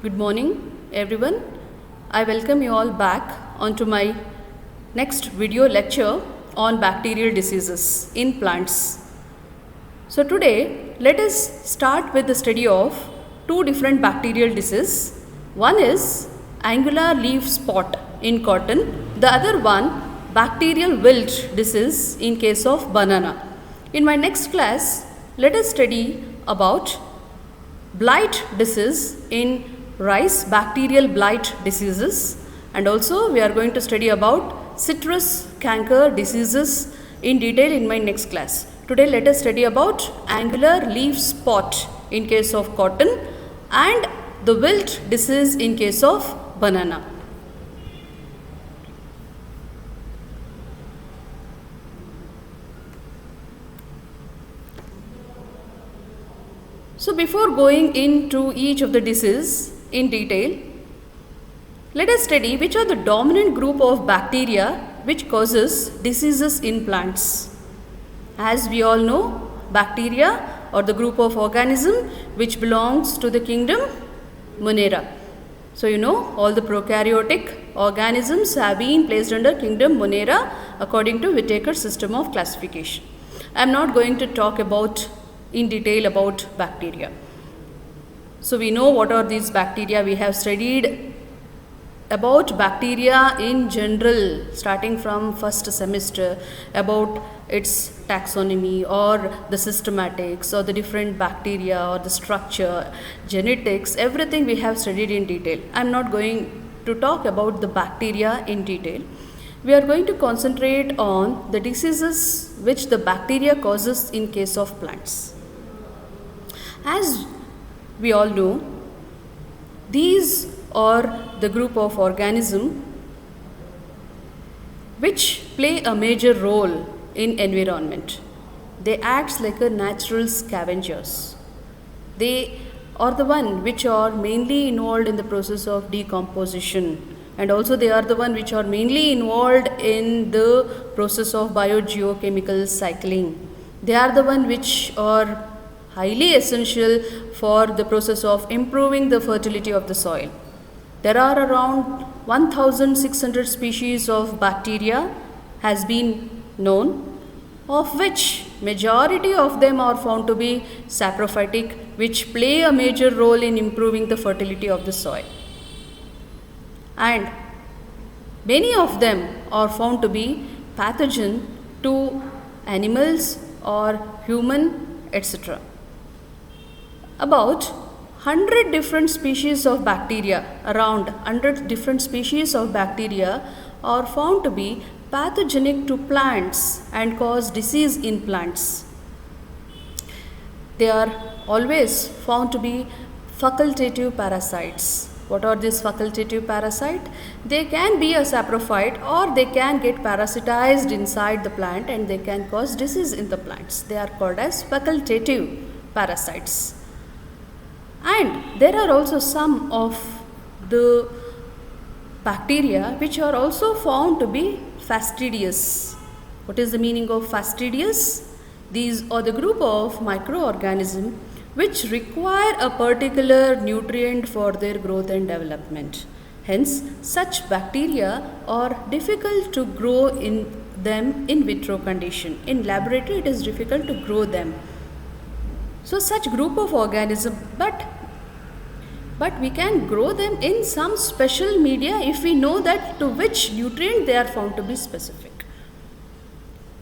Good morning, everyone. I welcome you all back onto my next video lecture on bacterial diseases in plants. So today, let us start with the study of two different bacterial diseases. One is angular leaf spot in cotton, the other one bacterial wilt disease in case of banana. In my next class, let us study about blight disease in rice, bacterial blight diseases, and also we are going to study about citrus canker diseases in detail in my next class. Today let us study about angular leaf spot in case of cotton and the wilt disease in case of banana. So before going into each of the diseases in detail, let us study which are the dominant group of bacteria which causes diseases in plants. As we all know, bacteria or the group of organism which belongs to the kingdom Monera. So you know all the prokaryotic organisms have been placed under kingdom Monera according to Whittaker's system of classification. I am not going to talk about in detail about bacteria. So we know what are these bacteria. We have studied about bacteria in general starting from first semester, about its taxonomy or the systematics or the different bacteria or the structure, genetics, everything we have studied in detail. I am not going to talk about the bacteria in detail. We are going to concentrate on the diseases which the bacteria causes in case of plants. As we all know, these are the group of organisms which play a major role in environment. They act like a natural scavengers. They are the one which are mainly involved in the process of decomposition, and also they are the one which are mainly involved in the process of biogeochemical cycling. They are the one which are highly essential for the process of improving the fertility of the soil. There are around 1600 species of bacteria has been known, of which majority of them are found to be saprophytic, which play a major role in improving the fertility of the soil. And many of them are found to be pathogen to animals or human, etc. About 100 different species of bacteria, around 100 different species of bacteria are found to be pathogenic to plants and cause disease in plants. They are always found to be facultative parasites. What are these facultative parasites? They can be a saprophyte or they can get parasitized inside the plant and they can cause disease in the plants. They are called as facultative parasites. And there are also some of the bacteria which are also found to be fastidious. What is the meaning of fastidious? These are the group of microorganisms which require a particular nutrient for their growth and development. Hence, such bacteria are difficult to grow in them in vitro condition. In laboratory, it is difficult to grow them. So such group of organisms, but we can grow them in some special media if we know that to which nutrient they are found to be specific.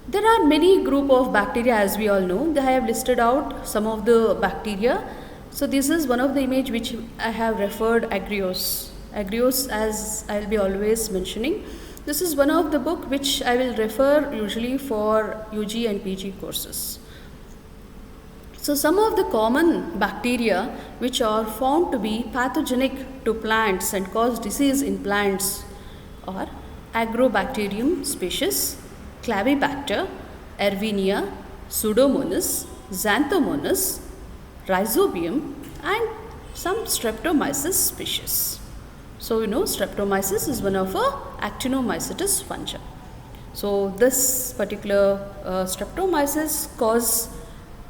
There are many group of bacteria, as we all know. I have listed out some of the bacteria. So this is one of the image which I have referred Agrios. Agrios, as I will be always mentioning. This is one of the book which I will refer usually for UG and PG courses. So some of the common bacteria which are found to be pathogenic to plants and cause disease in plants are Agrobacterium species, Clavibacter, Erwinia, Pseudomonas, Xanthomonas, Rhizobium and some Streptomyces species. So you know Streptomyces is one of a actinomycetes fungi. So this particular Streptomyces cause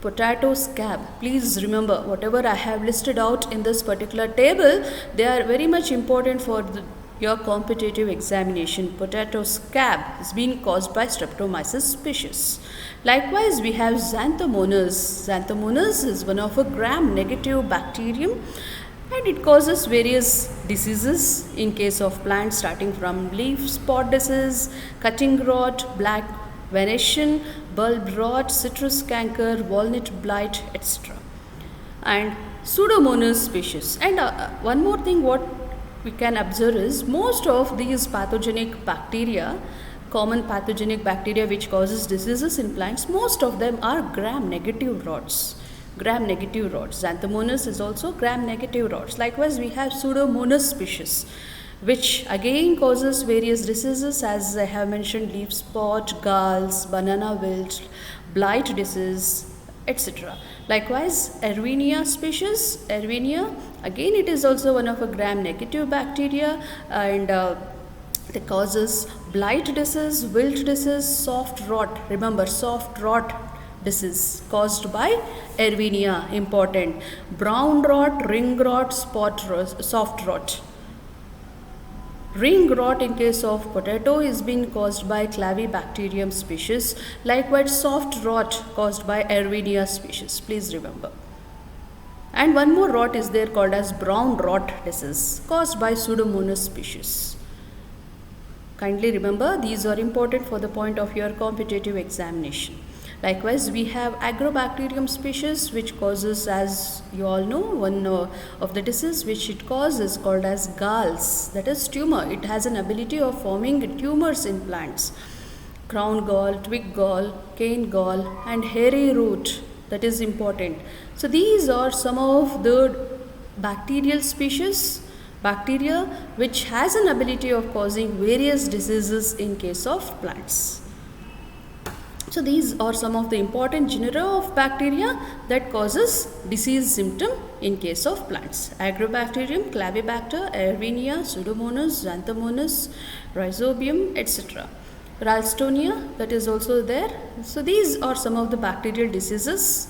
Potato scab. Please remember, whatever I have listed out in this particular table, they are very much important for your competitive examination. Potato scab is being caused by Streptomyces species. Likewise, we have Xanthomonas. Xanthomonas is one of a gram-negative bacterium, and it causes various diseases in case of plants, starting from leaf spot disease, cutting rot, black venation, bulb rot, citrus canker, walnut blight, etc. And Pseudomonas species. And one more thing what we can observe is most of these pathogenic bacteria, common pathogenic bacteria which causes diseases in plants, most of them are gram-negative rods. Gram-negative rods. Xanthomonas is also gram-negative rods. Likewise, we have Pseudomonas species, which again causes various diseases, as I have mentioned: leaf spot, galls, banana wilt, blight disease, etc. Likewise, Erwinia species. Erwinia, again it is also one of a gram-negative bacteria, and it causes blight disease, wilt disease, soft rot. Remember, soft rot disease caused by Erwinia, important. Brown rot, ring rot, spot rot, soft rot. Ring rot in case of potato is being caused by Clavibacterium species. Likewise, soft rot caused by Erwinia species. Please remember. And one more rot is there called as brown rot disease, caused by Pseudomonas species. Kindly remember, these are important for the point of your competitive examination. Likewise, we have Agrobacterium species, which causes, as you all know, one of the disease which it causes called as galls, that is tumor. It has an ability of forming tumors in plants. Crown gall, twig gall, cane gall, and hairy root, that is important. So these are some of the bacterial species, bacteria which has an ability of causing various diseases in case of plants. So these are some of the important genera of bacteria that causes disease symptom in case of plants: Agrobacterium, Clavibacter, Erwinia, Pseudomonas, Xanthomonas, Rhizobium, etc. Ralstonia, that is also there. So these are some of the bacterial diseases.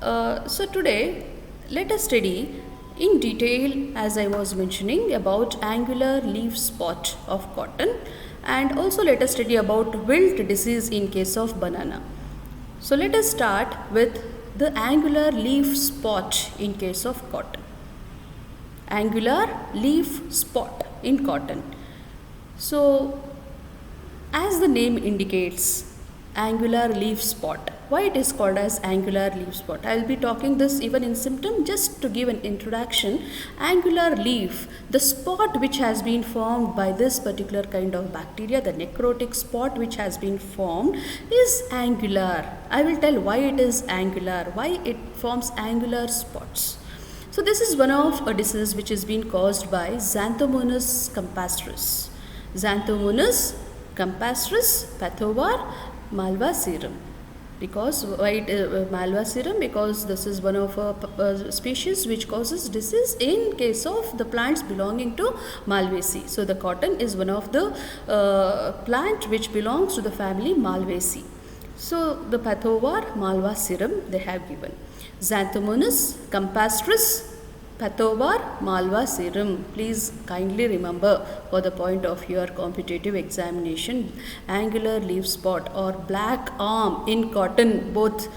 So today let us study in detail, as I was mentioning, about angular leaf spot of cotton, and also let us study about wilt disease in case of banana. So let us start with the angular leaf spot in case of cotton. Angular leaf spot in cotton. So as the name indicates, angular leaf spot. Why it is called as angular leaf spot? I will be talking this even in symptom. Just to give an introduction, angular leaf, the spot which has been formed by this particular kind of bacteria, the necrotic spot which has been formed, is angular. I will tell why it is angular, why it forms angular spots. So this is one of a disease which is being caused by Xanthomonas campestris. Xanthomonas campestris pathovar malvacearum. Because why malvacearum? Because this is one of a species which causes disease in case of the plants belonging to Malvaceae. So the cotton is one of the plant which belongs to the family Malvaceae. So the pathovar malvacearum they have given. Xanthomonas campestris pathovar malvacearum. Please kindly remember for the point of your competitive examination, angular leaf spot or black arm in cotton, both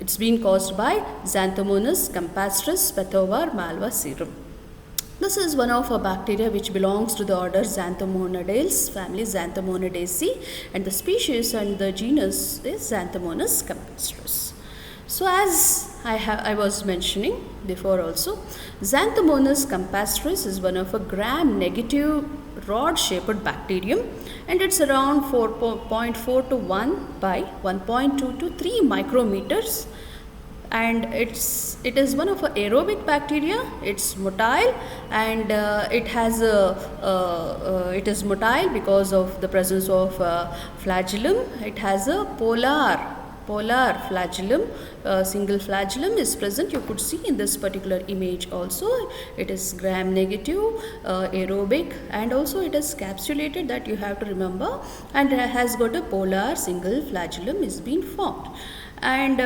it's been caused by Xanthomonas campestris pathovar malvacearum. This is one of a bacteria which belongs to the order Xanthomonadales, family Xanthomonadaceae, and the species and the genus is Xanthomonas campestris. So as I was mentioning before also, Xanthomonas campestris is one of a gram-negative rod-shaped bacterium, and it's around 4.4 to 1 by 1.2 to 3 micrometers, and it is one of a aerobic bacteria. It's motile, and it is motile because of the presence of flagellum. It has a polar flagellum, single flagellum is present. You could see in this particular image also. It is gram-negative, aerobic, and also it is capsulated, that you have to remember, and it has got a polar single flagellum is being formed. And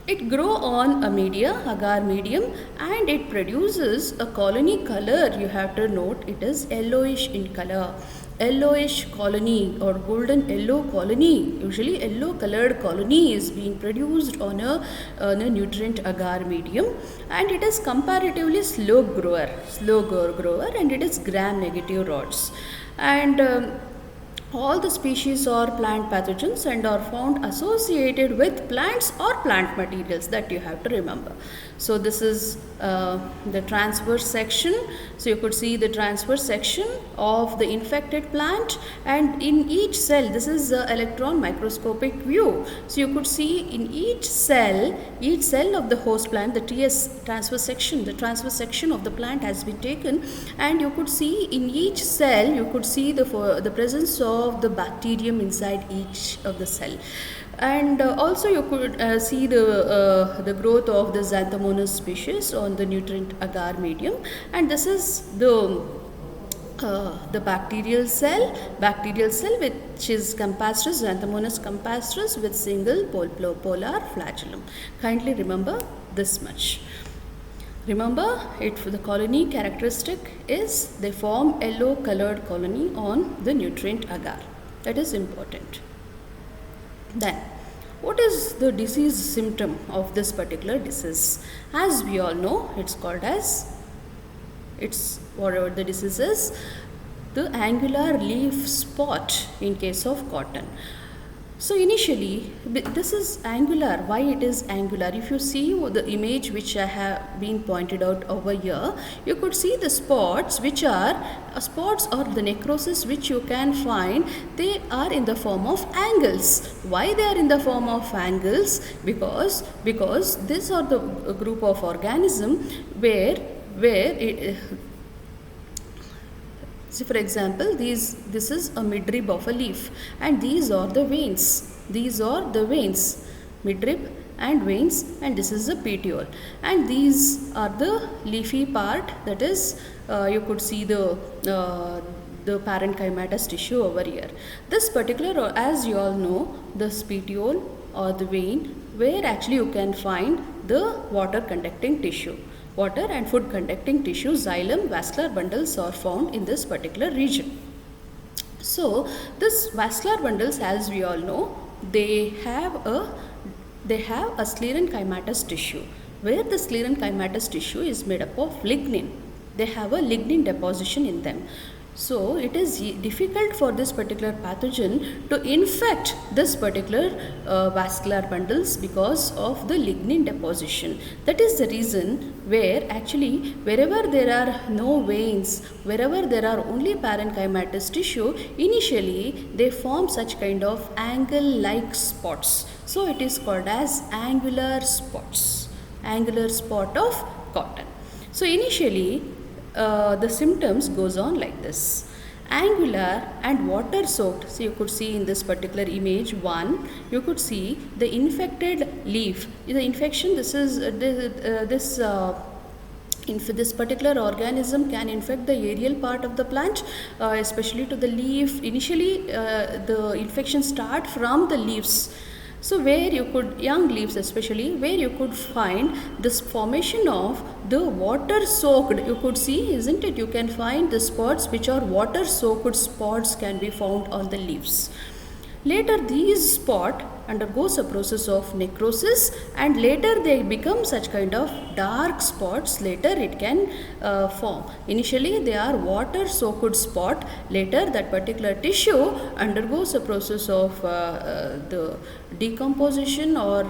It grow on a media, agar medium, and it produces a colony color. You have to note it is yellowish in color. Yellowish colony or golden yellow colony, usually yellow colored colony is being produced on a nutrient agar medium, and it is comparatively slow grower, and it is gram negative rods. And all the species are plant pathogens and are found associated with plants or plant materials, that you have to remember. So this is the transverse section. So you could see the transverse section of the infected plant, and in each cell, this is the electron microscopic view. So you could see in each cell of the host plant, the transverse section of the plant has been taken, and you could see in each cell, you could see the presence of the bacterium inside each of the cell. And also you could see the growth of the Xanthomonas species on the nutrient agar medium, and this is the bacterial cell which is Campastris, Xanthomonas campastris, with single polar flagellum. Kindly remember this much. Remember, the colony characteristic is they form yellow colored colony on the nutrient agar. That is important. Then, what is the disease symptom of this particular disease? As we all know, it's called as, whatever the disease is, the angular leaf spot in case of cotton. So initially, this is angular. Why it is angular? If you see the image which I have been pointed out over here, you could see the spots which are spots or the necrosis which you can find, they are in the form of angles. Why they are in the form of angles? Because these are the group of organism where it, so for example, this is a midrib of a leaf, and these are the veins. Midrib and veins, and this is the petiole. And these are the leafy part, that is, you could see the parenchymatous tissue over here. This particular, as you all know, the petiole or the vein, where actually you can find the water conducting tissue. Water and food conducting tissue, xylem, vascular bundles are found in this particular region. So this vascular bundles, as we all know, they have a sclerenchymatous tissue, where the sclerenchymatous tissue is made up of lignin. They have a lignin deposition in them. So it is difficult for this particular pathogen to infect this particular vascular bundles because of the lignin deposition. That is the reason where actually wherever there are no veins, wherever there are only parenchymatous tissue, initially they form such kind of angle-like spots. So it is called as angular spots, angular spot of cotton. So initially the symptoms goes on like this: angular and water soaked. So you could see in this particular image 1, you could see the infected leaf. The infection, this is this particular organism can infect the aerial part of the plant, especially to the leaf. Initially the infection start from the leaves. So where you could, young leaves especially, where you could find this formation of the water soaked, you could see, isn't it? You can find the spots which are water soaked spots can be found on the leaves. Later these spot undergoes a process of necrosis, and later they become such kind of dark spots. Later it can form. Initially they are water soaked spot. Later that particular tissue undergoes a process of the decomposition or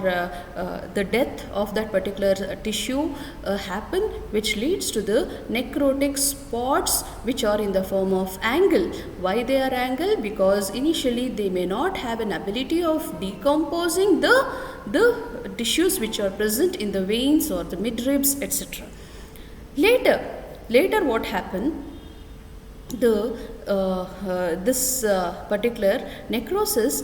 the death of that particular tissue happen, which leads to the necrotic spots which are in the form of angle. Why they are angle? Because initially they may not have an ability of decomposing the tissues which are present in the veins or the midribs, etc. Later what happened? This particular necrosis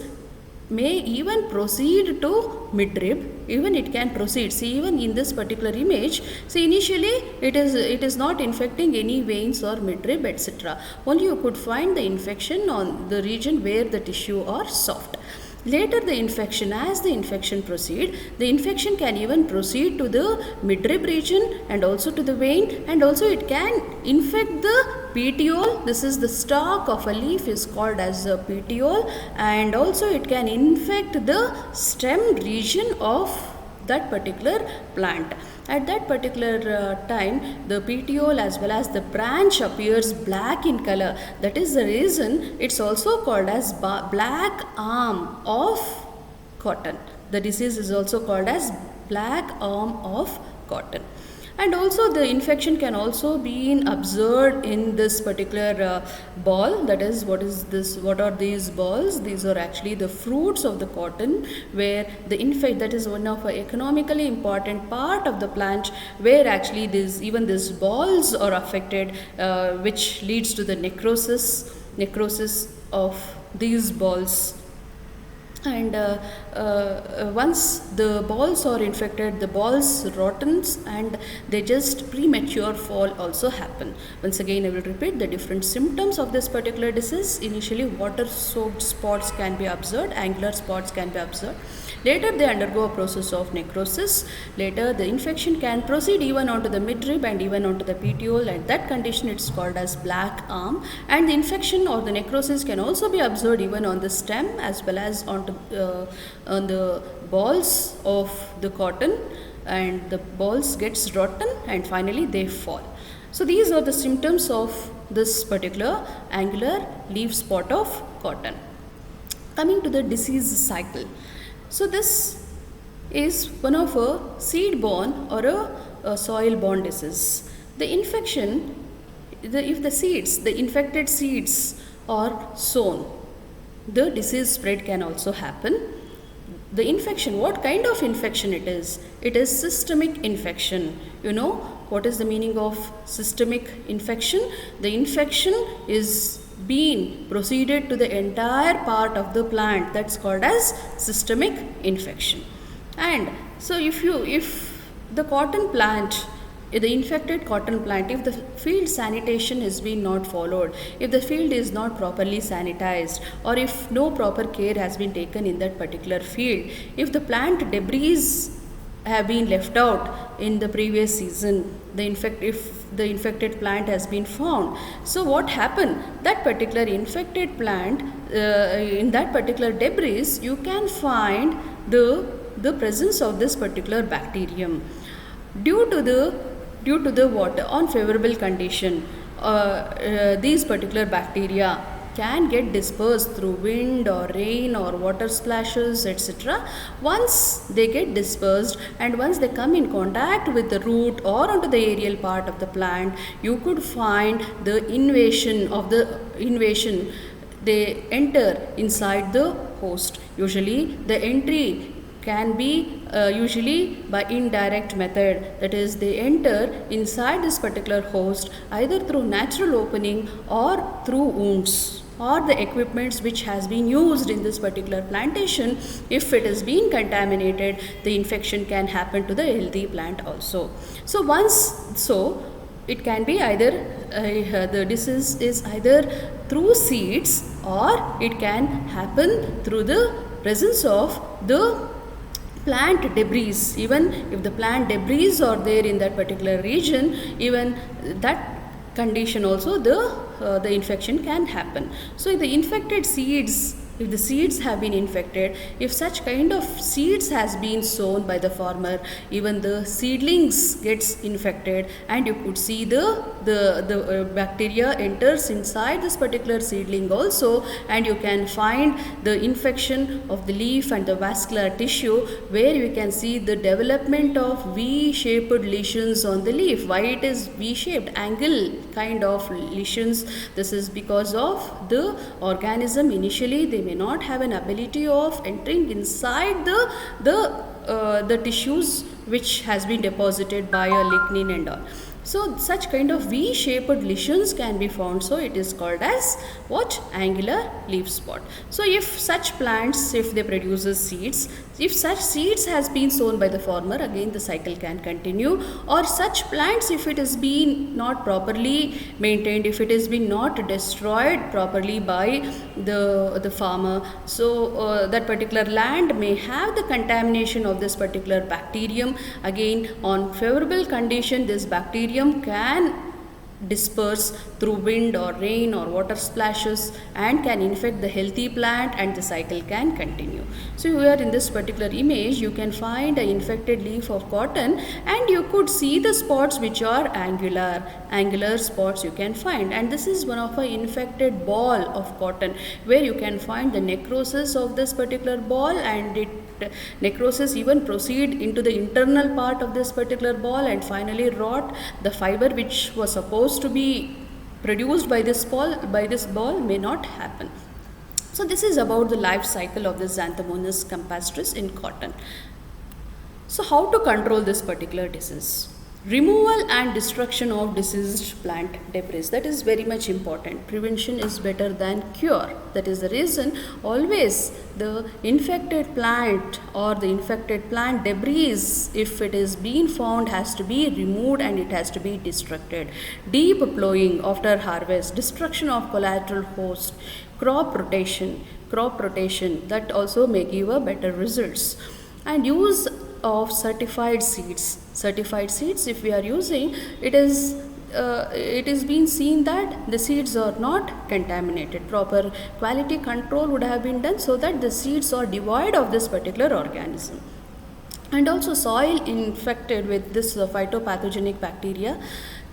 may even proceed to midrib. Even it can proceed. See, even in this particular image, see, initially it is not infecting any veins or midrib, etc. Only you could find the infection on the region where the tissue are soft. Later the infection, as the infection proceed, the infection can even proceed to the midrib region and also to the vein, and also it can infect the petiole. This is the stalk of a leaf is called as a petiole, and also it can infect the stem region of that particular plant. At that particular time, the petiole as well as the branch appears black in color. That is the reason it's also called as black arm of cotton. The disease is also called as black arm of cotton. And also the infection can also be observed in this particular ball. That is, what are these balls? These are actually the fruits of the cotton, where the that is one of economically important part of the plant, where actually these balls are affected, which leads to the necrosis of these balls. And once the balls are infected, the balls rottens and they just premature fall also happen. Once again I will repeat the different symptoms of this particular disease. Initially water soaked spots can be observed, angular spots can be observed. Later they undergo a process of necrosis. Later the infection can proceed even onto the midrib and even onto the petiole. At that condition it's called as black arm. And the infection or the necrosis can also be observed even on the stem as well as on the balls of the cotton, and the balls gets rotten and finally they fall. So these are the symptoms of this particular angular leaf spot of cotton. Coming to the disease cycle. So this is one of a seed-borne or a soil-borne disease. The infection, if the infected seeds are sown, the disease spread can also happen. The infection, what kind of infection it is? It is systemic infection. You know what is the meaning of systemic infection? The infection is being proceeded to the entire part of the plant. That's called as systemic infection. And so if the cotton plant, the infected cotton plant, if the field sanitation is being not followed, if the field is not properly sanitized, or if no proper care has been taken in that particular field, if the plant debris have been left out in the previous season, if the infected plant has been found, so what happened? That particular infected plant, in that particular debris, you can find the presence of this particular bacterium. Due to the water unfavorable condition, these particular bacteria can get dispersed through wind or rain or water splashes, etc. Once they get dispersed and once they come in contact with the root or onto the aerial part of the plant, you could find the invasion. They enter inside the host. Usually the entry can be usually by indirect method, that is they enter inside this particular host either through natural opening or through wounds or the equipments which has been used in this particular plantation. If it is being contaminated, the infection can happen to the healthy plant also. So it can be either the disease is either through seeds or it can happen through the presence of the plant debris. Even if the plant debris are there in that particular region, even that condition also the infection can happen. So the infected seeds, if the seeds have been infected, if such kind of seeds has been sown by the farmer, even the seedlings gets infected and you could see the bacteria enters inside this particular seedling also, and you can find the infection of the leaf and the vascular tissue, where you can see the development of V-shaped lesions on the leaf. Why it is V-shaped, angle kind of lesions? This is because of the organism initially they may not have an ability of entering inside the tissues which has been deposited by a lignin and all. So such kind of V-shaped lesions can be found. So it is called as what? Angular leaf spot. So if such plants, if they produces seeds, if such seeds has been sown by the farmer, again the cycle can continue. Or such plants, if it has been not properly maintained, if it has been not destroyed properly by the farmer, so that particular land may have the contamination of this particular bacterium. Again, on favorable condition, this bacterium can disperse through wind or rain or water splashes and can infect the healthy plant, and the cycle can continue. So here in this particular image you can find an infected leaf of cotton, and you could see the spots which are angular spots you can find, and this is one of an infected ball of cotton where you can find the necrosis of this particular ball, and necrosis even proceed into the internal part of this particular ball and finally rot. The fiber which was supposed to be produced by this ball may not happen. So this is about the life cycle of the Xanthomonas campestris in cotton. So how to control this particular disease? Removal and destruction of diseased plant debris, that is very much important. Prevention is better than cure. That is the reason always the infected plant or the infected plant debris, if it is being found, has to be removed and it has to be destructed. Deep plowing after harvest, destruction of collateral host, crop rotation, that also may give a better results. And use of certified seeds. Certified seeds, if we are using, it is been seen that the seeds are not contaminated. Proper quality control would have been done so that the seeds are devoid of this particular organism. And also soil infected with this phytopathogenic bacteria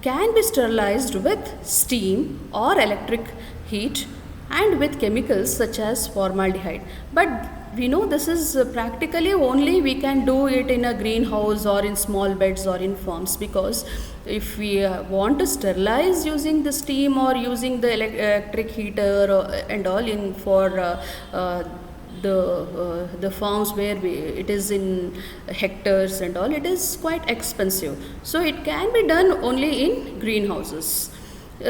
can be sterilized with steam or electric heat and with chemicals such as formaldehyde. But we know this is practically only we can do it in a greenhouse or in small beds or in farms, because if we want to sterilize using the steam or using the electric heater and all in for the farms where it is in hectares and all, it is quite expensive. So it can be done only in greenhouses.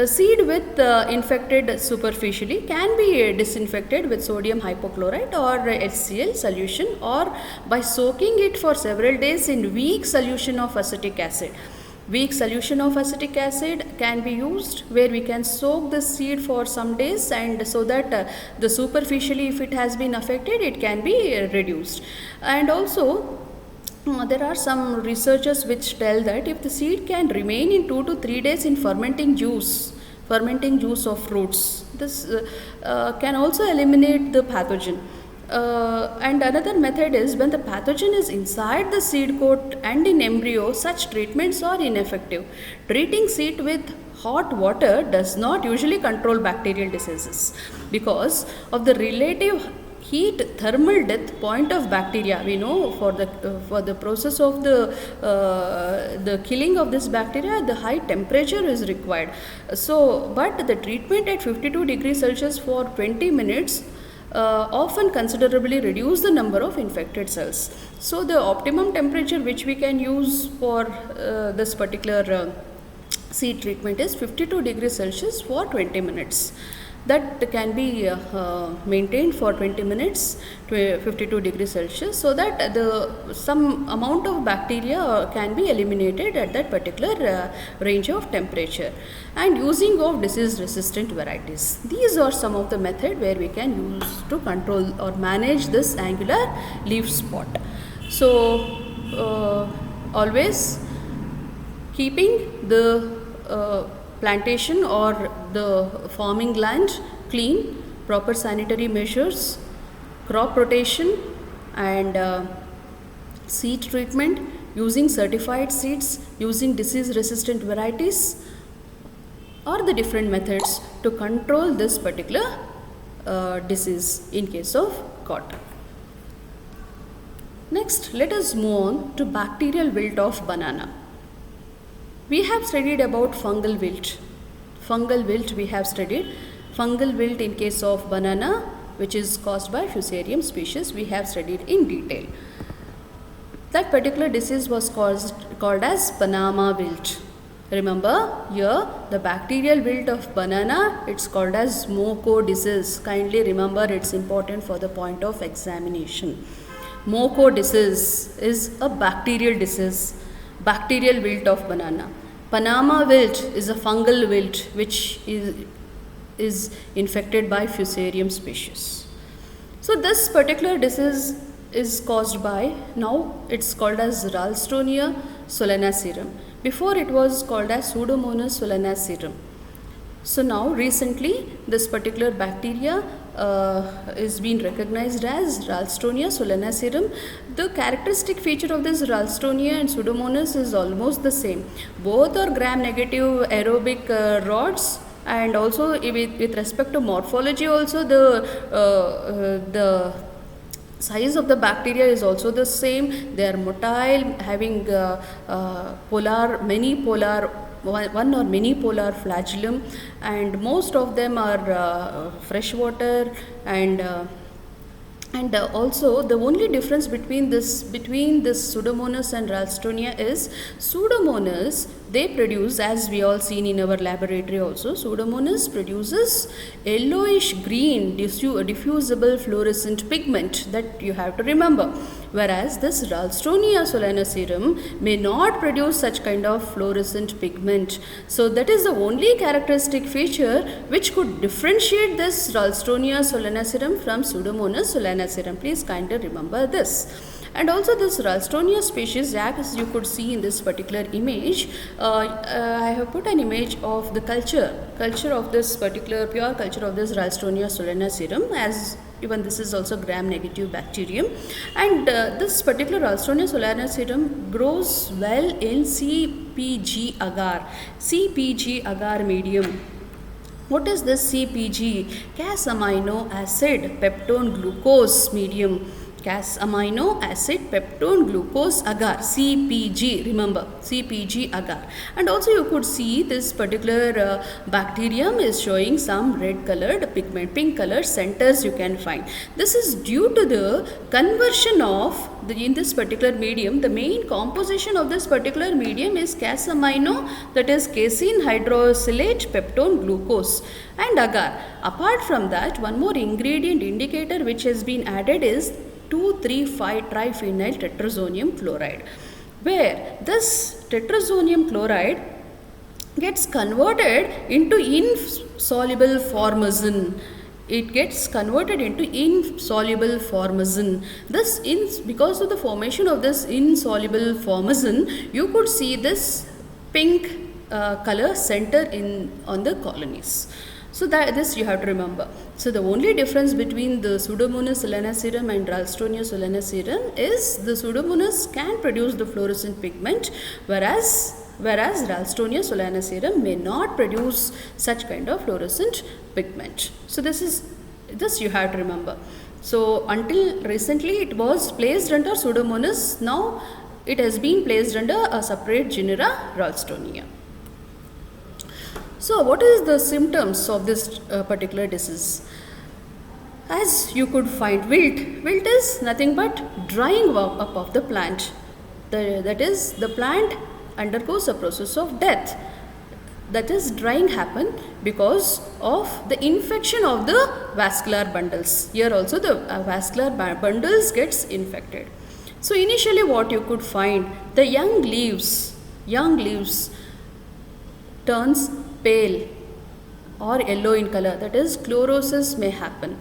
Seed with infected superficially can be disinfected with sodium hypochlorite or HCl solution, or by soaking it for several days in weak solution of acetic acid. Weak solution of acetic acid can be used where we can soak the seed for some days, and so that the superficially, if it has been affected, it can be reduced. And also there are some researchers which tell that if the seed can remain in 2 to 3 days in fermenting juice of fruits, this can also eliminate the pathogen. And another method is when the pathogen is inside the seed coat and in embryo, such treatments are ineffective. Treating seed with hot water does not usually control bacterial diseases because of the relative heat thermal death point of bacteria. We know for the process of the killing of this bacteria, the high temperature is required. So but the treatment at 52 degrees Celsius for 20 minutes often considerably reduce the number of infected cells. So the optimum temperature which we can use for this particular seed treatment is 52 degrees Celsius for 20 minutes. That can be maintained for 20 minutes to 52 degrees Celsius, so that some amount of bacteria can be eliminated at that particular range of temperature. And using of disease resistant varieties. These are some of the method where we can use to control or manage this angular leaf spot. So always keeping the plantation or the farming land clean, proper sanitary measures, crop rotation and seed treatment, using certified seeds, using disease resistant varieties are the different methods to control this particular disease in case of cotton. Next, let us move on to bacterial wilt of banana. We have studied about fungal wilt. Fungal wilt we have studied. Fungal wilt in case of banana, which is caused by Fusarium species, we have studied in detail. That particular disease was called as Panama wilt. Remember here the bacterial wilt of banana, it's called as mucormycosis. Kindly remember, it's important for the point of examination. Mucormycosis is a bacterial disease, bacterial wilt of banana. Panama wilt is a fungal wilt which is infected by Fusarium species. So this particular disease is caused by, now it's called as Ralstonia solanacearum. Before it was called as Pseudomonas solanacearum. So now recently this particular bacteria is being recognized as Ralstonia solanacearum. The characteristic feature of this Ralstonia and Pseudomonas is almost the same. Both are gram-negative aerobic rods, and also with respect to morphology also the size of the bacteria is also the same. They are motile, having one or many polar flagellum, and most of them are freshwater, and also the only difference between this Pseudomonas and Ralstonia is Pseudomonas, they produce, as we all seen in our laboratory also, Pseudomonas produces yellowish green diffusible fluorescent pigment, that you have to remember. Whereas this Ralstonia solanacearum may not produce such kind of fluorescent pigment. So that is the only characteristic feature which could differentiate this Ralstonia solanacearum from Pseudomonas solanacearum. Please kindly remember this. And also this Ralstonia species, as you could see in this particular image, I have put an image of the culture of this particular pure culture of this Ralstonia solanacearum, as even this is also gram-negative bacterium, and this particular Ralstonia solanacearum grows well in CpG agar medium. What is this CpG? Cas amino acid peptone glucose medium. Cas amino acid peptone glucose agar, CpG, remember CpG agar. And also you could see this particular bacterium is showing some red colored pigment, pink colored centers you can find. This is due to the conversion of in this particular medium. The main composition of this particular medium is cas amino, that is casein hydroxylate peptone glucose, and agar. Apart from that, one more ingredient indicator which has been added is 2,3,5-triphenyl tetrazonium chloride, where this tetrazonium chloride gets converted into insoluble formazine. It gets converted into insoluble formazine. Because of the formation of this insoluble formazine, you could see this pink color center on the colonies. So that this you have to remember. So the only difference between the Pseudomonas solanacearum and Ralstonia solanacearum is the Pseudomonas can produce the fluorescent pigment, whereas Ralstonia solanacearum may not produce such kind of fluorescent pigment. So this you have to remember. So until recently it was placed under Pseudomonas, now it has been placed under a separate genera, Ralstonia. So what is the symptoms of this particular disease? As you could find, wilt is nothing but drying up of the plant. That is, the plant undergoes a process of death. That is, drying happen because of the infection of the vascular bundles. Here also the vascular bundles gets infected. So initially what you could find, the young leaves turns pale or yellow in color, that is chlorosis may happen.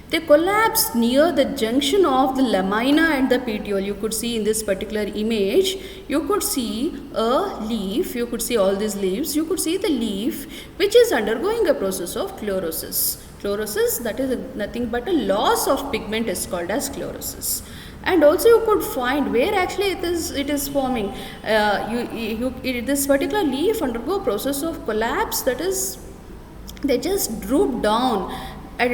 They collapse near the junction of the lamina and the petiole. You could see in this particular image, you could see a leaf, you could see all these leaves, you could see the leaf which is undergoing a process of chlorosis. Chlorosis, that is nothing but a loss of pigment, is called as chlorosis. And also you could find where actually it is forming. This particular leaf undergo process of collapse, that is they just droop down at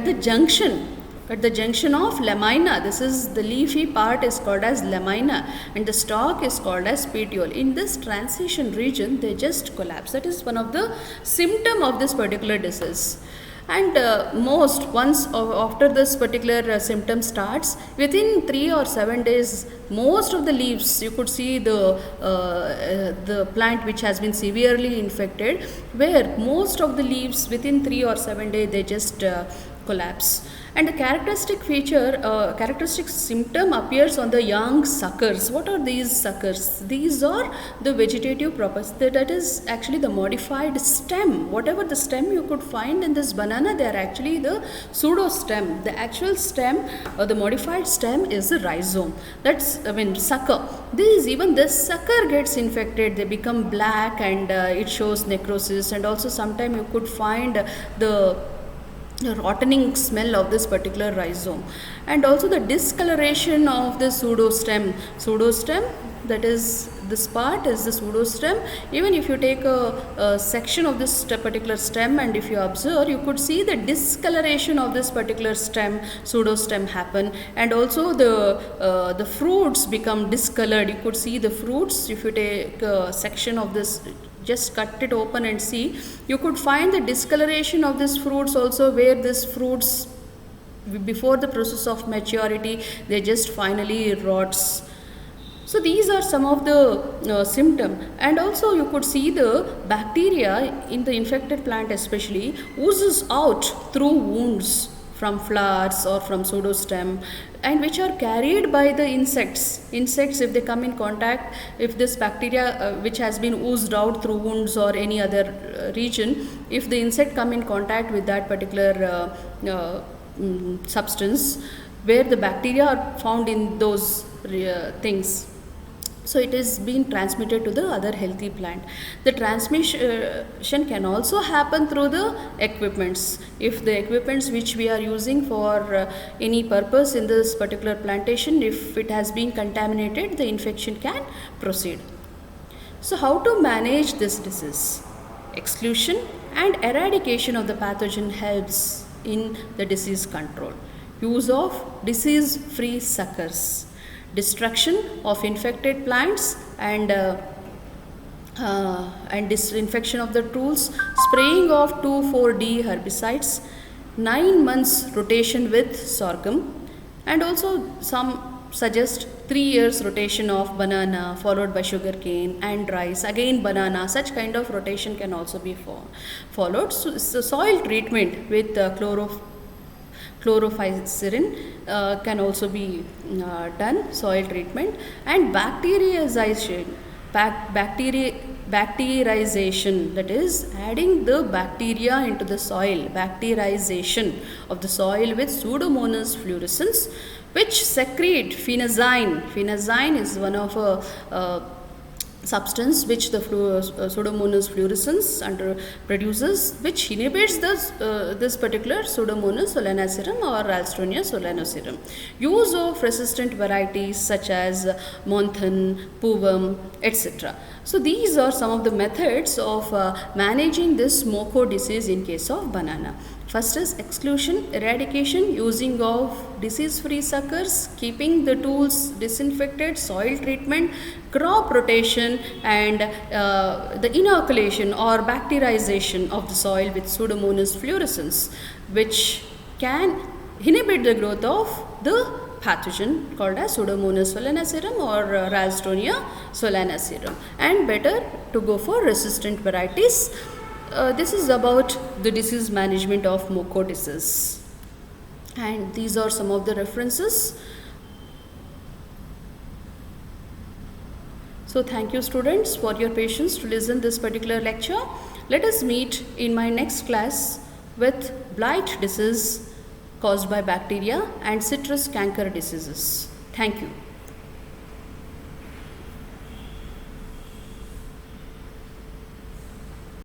the junction of lamina. This is the leafy part is called as lamina and the stalk is called as petiole. In this transition region they just collapse. That is one of the symptom of this particular disease. And after this particular symptom starts, within 3 or 7 days, most of the leaves, you could see the plant which has been severely infected, where most of the leaves within 3 or 7 days they just collapse. And the characteristic symptom appears on the young suckers. What are these suckers? These are the vegetative properties, that is actually the modified stem. Whatever the stem you could find in this banana, they are actually the pseudostem. The actual stem, the modified stem, is the rhizome. That's, sucker. Even this sucker gets infected, they become black, and it shows necrosis, and also sometimes you could find the rotting smell of this particular rhizome, and also the discoloration of the pseudostem, that is, this part is the pseudostem. Even if you take a section of this particular stem, and if you observe, you could see the discoloration of this particular stem, pseudostem, happen. And also the fruits become discolored. You could see the fruits. If you take a section of this, just cut it open and see, you could find the discoloration of these fruits also, where these fruits, before the process of maturity, they just finally rots. So these are some of the symptoms. And also you could see the bacteria in the infected plant especially oozes out through wounds from flowers or from pseudostem, and which are carried by the insects. If they come in contact, if this bacteria which has been oozed out through wounds or any other region, if the insect come in contact with that particular substance where the bacteria are found in those things, so it is being transmitted to the other healthy plant. The transmission can also happen through the equipments. If the equipments which we are using for any purpose in this particular plantation, if it has been contaminated, the infection can proceed. So how to manage this disease? Exclusion and eradication of the pathogen helps in the disease control. Use of disease-free suckers, destruction of infected plants, and disinfection of the tools, spraying of 2,4-D herbicides, 9 months rotation with sorghum, and also some suggest 3 years rotation of banana followed by sugarcane and rice, again banana. Such kind of rotation can also be followed. So soil treatment with chlorphycerin can also be done, soil treatment. And bacterization, that is adding the bacteria into the soil, bacterization of the soil with Pseudomonas fluorescens, which secrete phenazine. Phenazine is one of a substance which the Pseudomonas fluorescens produces, which inhibits this particular Pseudomonas solanacearum or Ralstonia solanacearum. Use of resistant varieties such as Monthan, Puvum, etc. So these are some of the methods of managing this MOCO disease in case of banana. First is exclusion, eradication, using of disease-free suckers, keeping the tools disinfected, soil treatment, crop rotation, and the inoculation or bacterization of the soil with Pseudomonas fluorescens, which can inhibit the growth of the pathogen called as Pseudomonas solanacearum or Ralstonia solanacearum, and better to go for resistant varieties. This is about the disease management of MOCO disease, and these are some of the references. So thank you students for your patience to listen this particular lecture. Let us meet in my next class with blight disease caused by bacteria and citrus canker diseases. Thank you.